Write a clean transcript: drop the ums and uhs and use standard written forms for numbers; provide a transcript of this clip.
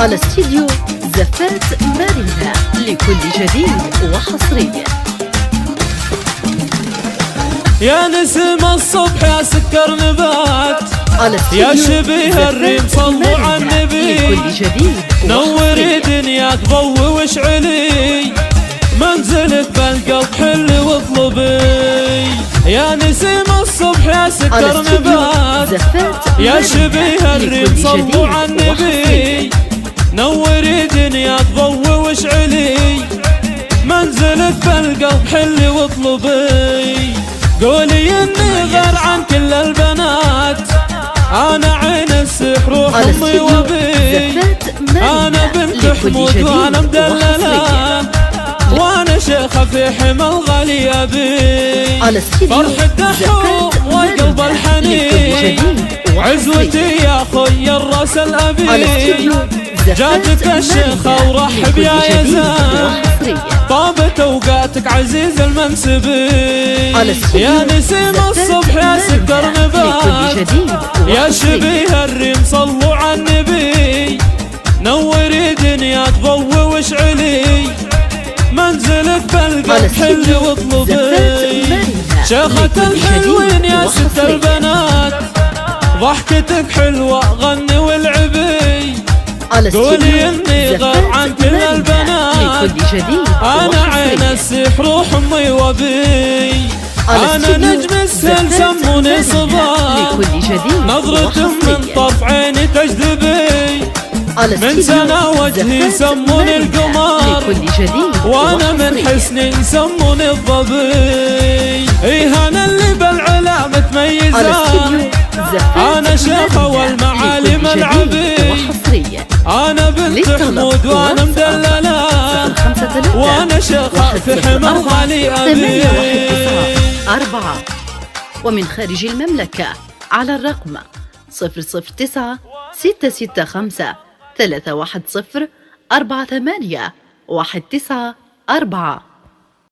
على استديو زفات مارينا لكل جديد وحصري. يا نسم الصبح يا سكر نبات يا شبيه الريم صلوا على النبي لكل جديد نوري دنياك ضوي واشعلي منزلك بالقلب حل واطلبي. يا نسيم الصبح يا سكر نبات يا شبيه الريم صلوا على النبي نوري دنياك ضوي واشعلي منزلك بالقلب حل واطلبي. قولي اني غير عن كل البنات انا عين السحر وحمي وبي انا بنت حمود وانا مدلله وانا شيخة في حمى الغالي ابي فرح الدحو وقلب الحنين عزوتي يا خوي الراس الابي جاتك الشيخة ورحب يا يزان طابت اوقاتك عزيز المنسبي. يا نسيم الصبح يا سكر نبات يا شبيه الريم صلوا على النبي نوري دنياك ضوي واشعلي منزلك بالقلب حل واطلبي. شيخة الحلوين يا ست البنات ضحكتك حلوة غني والعبي قولي اني غير عن كل البنات انا عين السحر وحمي وبي انا نجم السل سموني صباح نظرة من طرف عيني تجذبي من سنة وجهي سموني القمر وانا من حسني سموني الظبي. ايه انا اللي بالعلا متميزة انا شيخة والمعالم العبي انا بنت حمود وانا مدللة وانا شيخة في حمى الغالي ابي. 4 ومن خارج المملكة على الرقم 009 665 310 48 194.